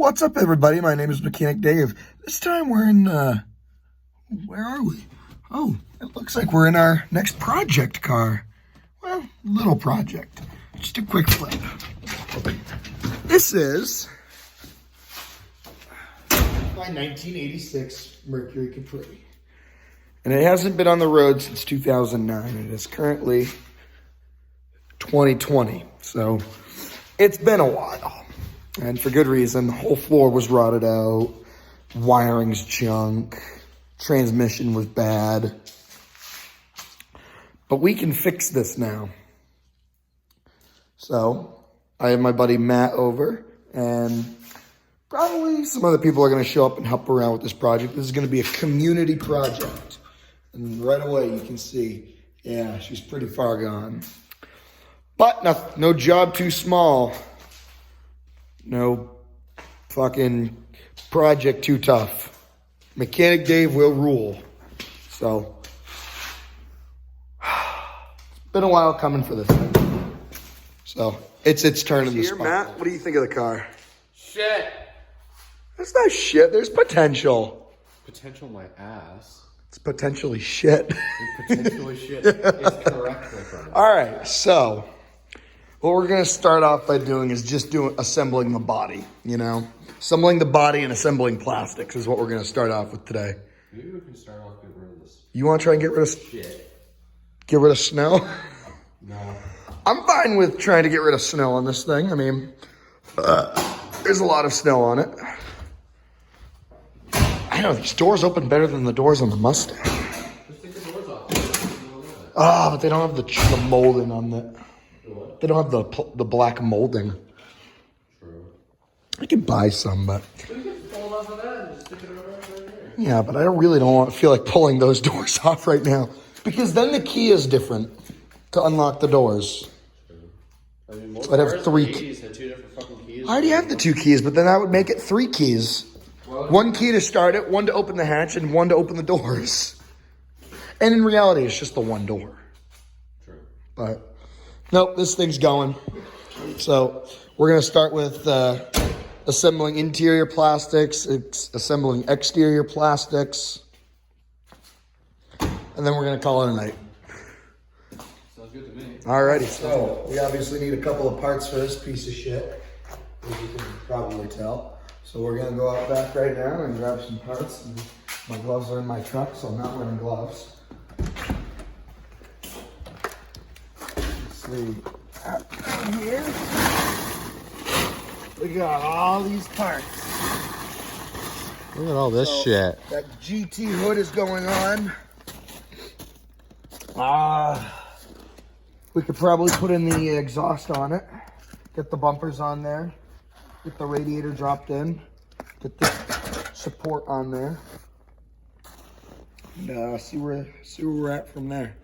What's up, everybody? My name is Mechanic Dave. This time we're in, where are we? Oh, it looks like we're in our next project car. Well, little project. Just a quick flip. This is my 1986 Mercury Capri. And it hasn't been on the road since 2009. It is currently 2020. So it's been a while. And for good reason. The whole floor was rotted out. Wiring's junk. Transmission was bad. But we can fix this now. So I have my buddy Matt over. And probably some other people are going to show up and help around with this project. This is going to be a community project. And right away you can see, yeah, she's pretty far gone. But no job too small. No fucking project too tough. Mechanic Dave will rule. So, it's been a while coming for this thing. So, it's its turn in the spot. Matt, what do you think of the car? Shit. That's not shit. There's potential. Potential my ass. It's potentially shit. Potentially shit is correct, my friend. All right, so what we're going to start off by doing is just assembling the body, you know? Assembling the body and assembling plastics is what we're going to start off with today. Maybe we can start off getting rid of this. You want to try and get rid of shit? Get rid of snow? No. I'm fine with trying to get rid of snow on this thing. I mean, there's a lot of snow on it. I know, these doors open better than the doors on the Mustang. Just take the doors off. Ah, but they don't have the molding on it. They don't have the black molding. True. I could buy some, but We can pull off of that and just stick it over right here. yeah, but I really don't feel like pulling those doors off right now because then the key is different to unlock the doors. True. I mean, most So I'd have three keys. Had two different fucking keys. I already have the 2 keys, but then that would make it 3 keys. Well, 1 key to start it, 1 to open the hatch, and 1 to open the doors. And in reality, it's just the 1 door. True. But nope, this thing's going. So we're going to start with assembling interior plastics, assembling exterior plastics, and then we're going to call it a night. Sounds good to me. Alrighty, so we obviously need a couple of parts for this piece of shit, as you can probably tell. So we're going to go out back right now and grab some parts. And my gloves are in my truck, so I'm not wearing gloves. See, down here, we got all these parts. Look at all this shit. That GT hood is going on. We could probably put in the exhaust on it. Get the bumpers on there. Get the radiator dropped in. Get the support on there. And see where we're at from there.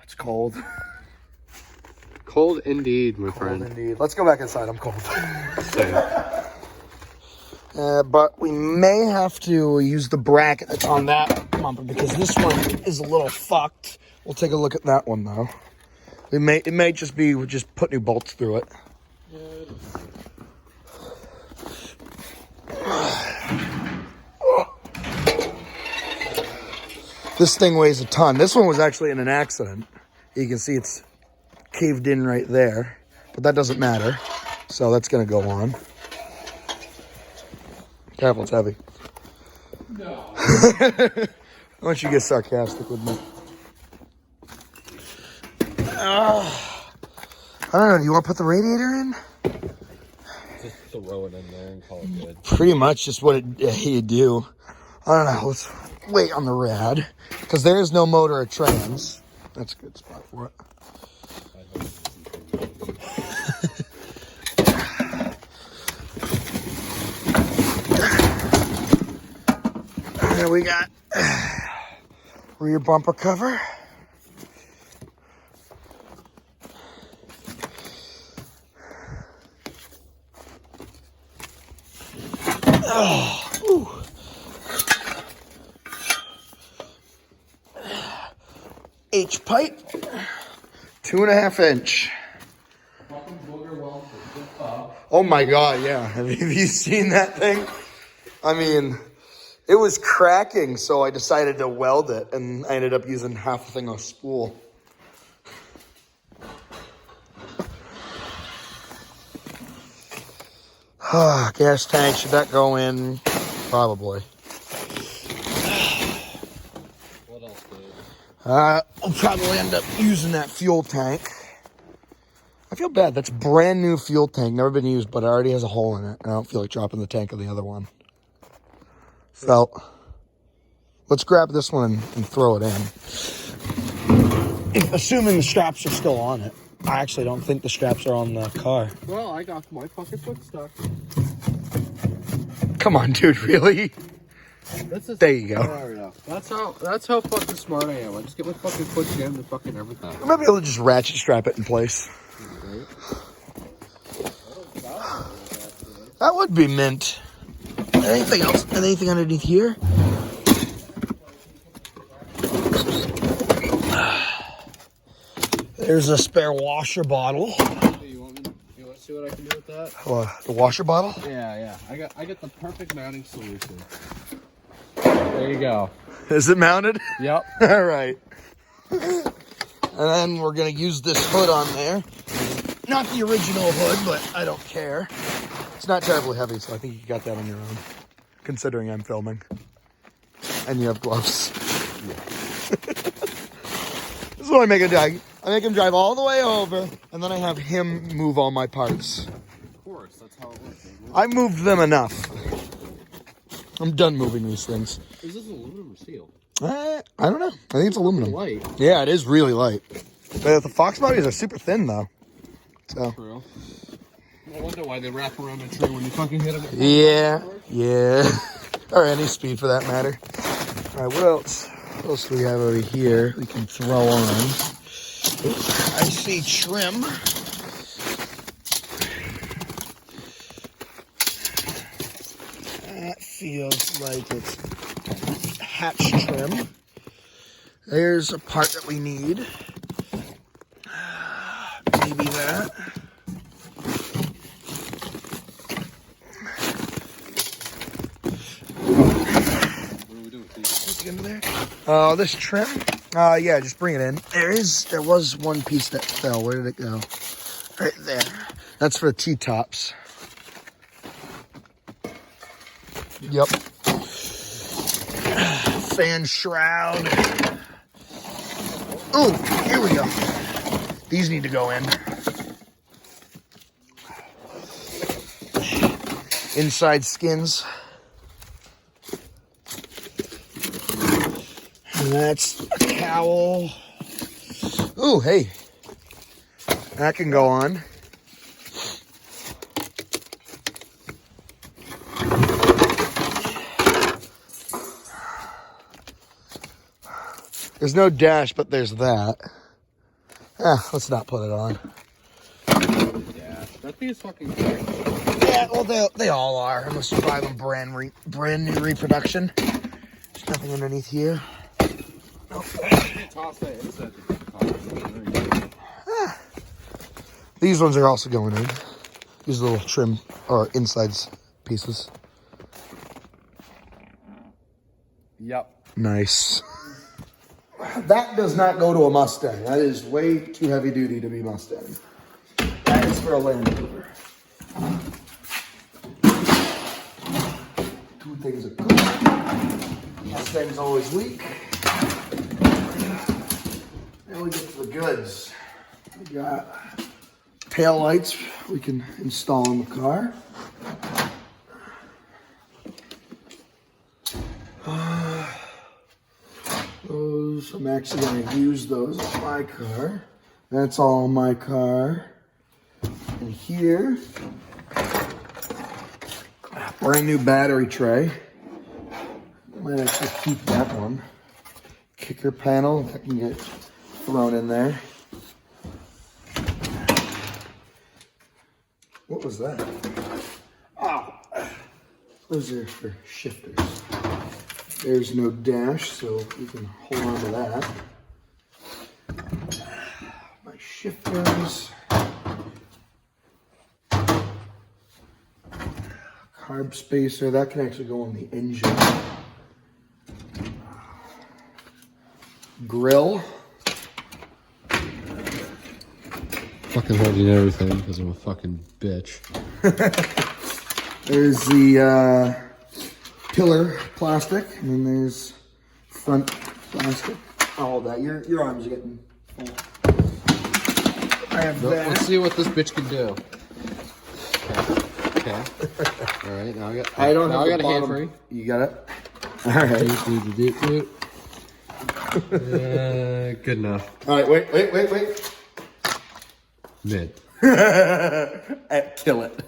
It's cold. Cold indeed, my friend. Cold indeed. Let's go back inside. I'm cold. But we may have to use the bracket that's on that bumper because this one is a little fucked. We'll take a look at that one though. It may just be we just put new bolts through it. This thing weighs a ton. This one was actually in an accident. You can see it's caved in right there, but that doesn't matter. So that's gonna go on. Careful, it's heavy. No. Why don't you get sarcastic with me? I don't know, do you want to put the radiator in? Just throw it in there and call it good. Pretty much just what you do. I don't know, let's wait on the rad. Because there is no motor or trans. That's a good spot for it. There we got rear bumper cover. H pipe, 2.5 inch. Oh my God, yeah. Have you seen that thing? I mean, it was cracking, so I decided to weld it, and I ended up using half the thing on a spool. Gas tank, should that go in? Probably. What else, dude? I'll probably end up using that fuel tank. I feel bad. That's brand new fuel tank, never been used, but it already has a hole in it. I don't feel like dropping the tank on the other one. So, let's grab this one and throw it in. Assuming the straps are still on it. I actually don't think the straps are on the car. Well, I got my fucking foot stuck. Come on, dude, really? There you go. There we go. That's how fucking smart I am. I just get my fucking foot jammed and fucking everything. I might be able to just ratchet strap it in place. That would be mint. Anything else? Anything underneath here? There's a spare washer bottle. Hey, you want to see what I can do with that? The washer bottle? Yeah. I got the perfect mounting solution. There you go. Is it mounted? Yep. All right. And then we're going to use this hood on there. Not the original hood, but I don't care. It's not terribly heavy, so I think you got that on your own, considering I'm filming. And you have gloves. Yeah. This is what I make him do. I make him drive all the way over, and then I have him move all my parts. Of course, that's how it works. I moved them enough. I'm done moving these things. Is this aluminum or steel? I don't know. I think it's aluminum. Light. Yeah, it is really light. The Foxbodies are super thin, though. So. True. I wonder why they wrap around a tree when you fucking hit them. Yeah. Or any speed for that matter. All right, what else? What else do we have over here we can throw on? I see trim. That feels like it's hatch trim. There's a part that we need. Maybe that. This trim, yeah, just bring it in. There was one piece that fell. Where did it go? Right there. That's for the T-tops. Yep. Fan shroud. Oh, here we go. These need to go in. Inside skins. And that's a cowl. Ooh, hey. That can go on. There's no dash, but there's that. Let's not put it on. Yeah, that thing is fucking great. Yeah, well, they all are, unless you buy them brand new reproduction. There's nothing underneath here. Nope. These ones are also going in. These little trim or insides pieces. Yep. Nice. That does not go to a Mustang. That is way too heavy duty to be Mustang. That is for a Land Rover. Two things are good. Mustangs always leak. Now we get to the goods. We got tail lights we can install in the car. Those, I'm actually going to use those on my car. That's all my car. And here, brand new battery tray. Might actually keep that one. Kicker panel, if I can get thrown in there. What was that? Oh, those are for shifters. There's no dash, so we can hold on to that. My shifters. carb spacer. That can actually go on the engine. Grill. Fucking holding everything because I'm a fucking bitch. There's the pillar plastic, and then there's front plastic. All that. Your arms are getting full. I have that. Let's see what this bitch can do. Okay. All right. Now I got. I don't now have I got the a hand bottom. free. You got it. All right. Good enough. All right. Wait. Mid. Kill it.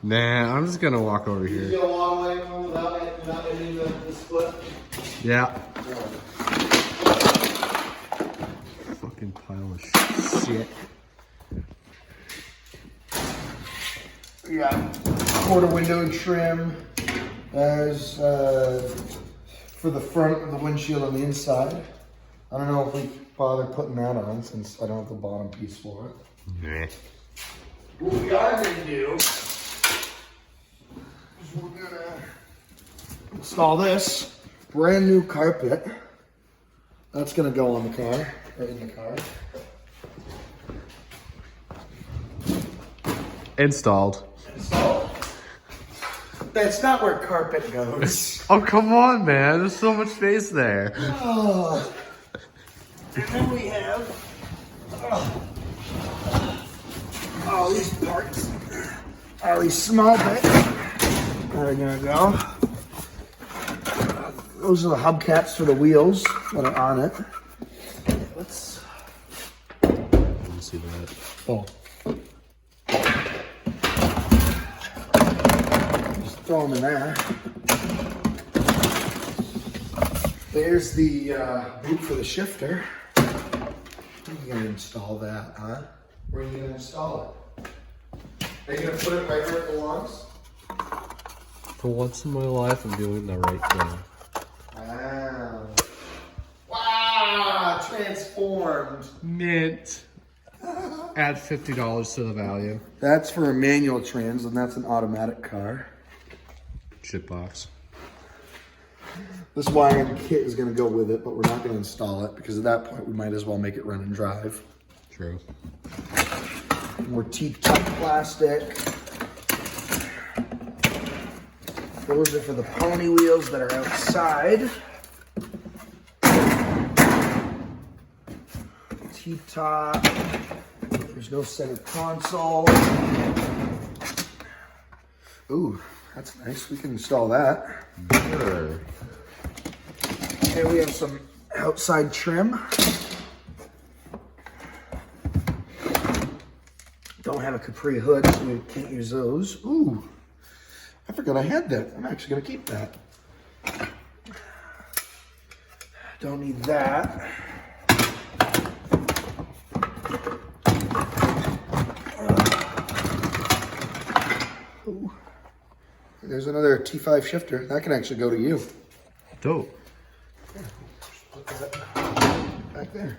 Nah, I'm just gonna walk over here. You go a long way without any of the split. Yeah. Fucking pile of shit. We got quarter window trim. There's for the front of the windshield on the inside. I don't know if we bother putting that on since I don't have the bottom piece for it. Nah. What we are going to do is we're going to install this brand new carpet. That's going to go on the car, or in the car. Installed. That's not where carpet goes. Oh, come on, man. There's so much space there. Oh. And then we have all these parts, all these small bits that are gonna go. Those are the hubcaps for the wheels that are on it. Let's see that. oh. Just throw them in there. There's the boot for the shifter. How are you gonna install that, huh? Where are you gonna install it? Are you gonna put it right where it belongs? For once in my life, I'm doing the right thing. Wow. Wow, transformed. Mint. Add $50 to the value. That's for a manual trans, and that's an automatic car. Shitbox. This wiring kit is gonna go with it, but we're not gonna install it because at that point we might as well make it run and drive. True. More T-top plastic. Those are for the pony wheels that are outside. T-top. There's no center console. Ooh, that's nice. We can install that. Sure. And we have some outside trim. Don't have a Capri hood, so we can't use those. Ooh, I forgot I had that. I'm actually gonna keep that. Don't need that. Ooh. There's another T5 shifter. That can actually go to you. Dope. Yeah, just put that back there.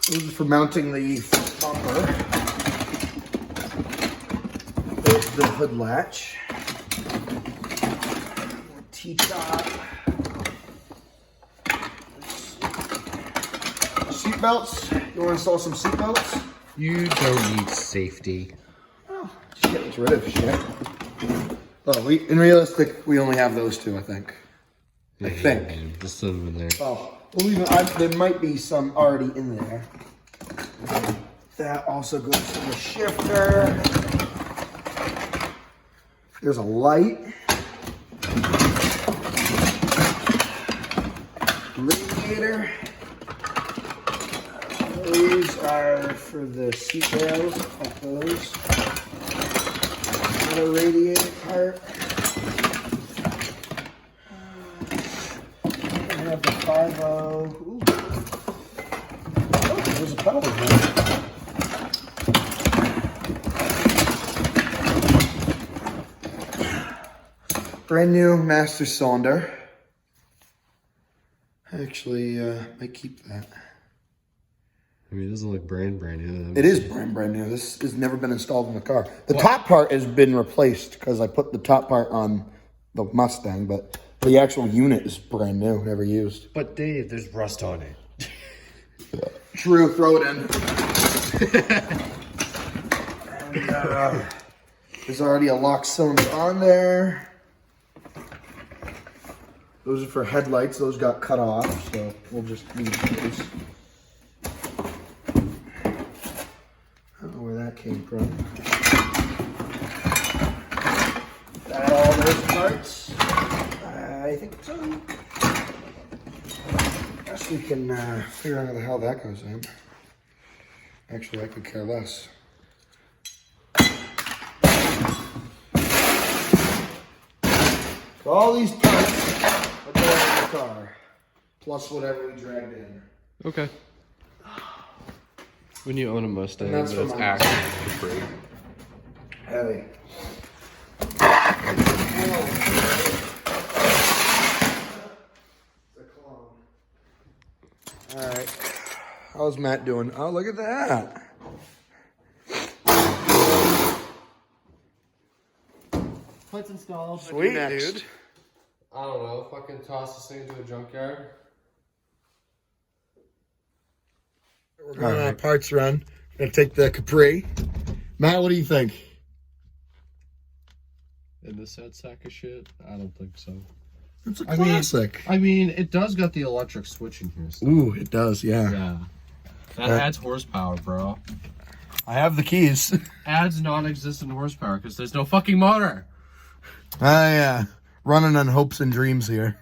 Those are for mounting the bumper. There's the hood latch. More T-top. Seat belts. You want to install some seat belts? You don't need safety. Oh, shit, it's rid of shit. Oh, in realistic, we only have those two, I think. I think. Yeah, just put them in there. Oh, well, there might be some already in there. That also goes to the shifter. There's a light. Radiator. Those are for the seat rails. Cut those. Another radiator part. I have the 5.0. Ooh. Oh, there's a power one. Brand new master cylinder. I actually might keep that. I mean, it doesn't look brand new. It is brand new. This has never been installed in the car. The top part has been replaced because I put the top part on the Mustang, but the actual unit is brand new, never used. But Dave, there's rust on it. True, throw it in. And, there's already a lock cylinder on there. Those are for headlights. Those got cut off, so we'll just use those. I don't know where that came from. That all those parts? I think so. Guess we can figure out how the hell that goes in. Actually, I could care less. So all these parts are going in the car, plus whatever we dragged in. Okay. When you own a Mustang, And that's that's for my actually free. Heavy. All right. How's Matt doing? Oh, look at that. Plates installed. Sweet, dude. I don't know. Fucking toss this thing into a junkyard. We're gonna parts run. Gonna take the Capri. Matt, what do you think? In this sad sack of shit? I don't think so. It's a classic. I mean, it does got the electric switch in here. So. Ooh, it does, yeah. Yeah. That adds horsepower, bro. I have the keys. Adds non-existent horsepower because there's no fucking motor. Yeah. Running on hopes and dreams here.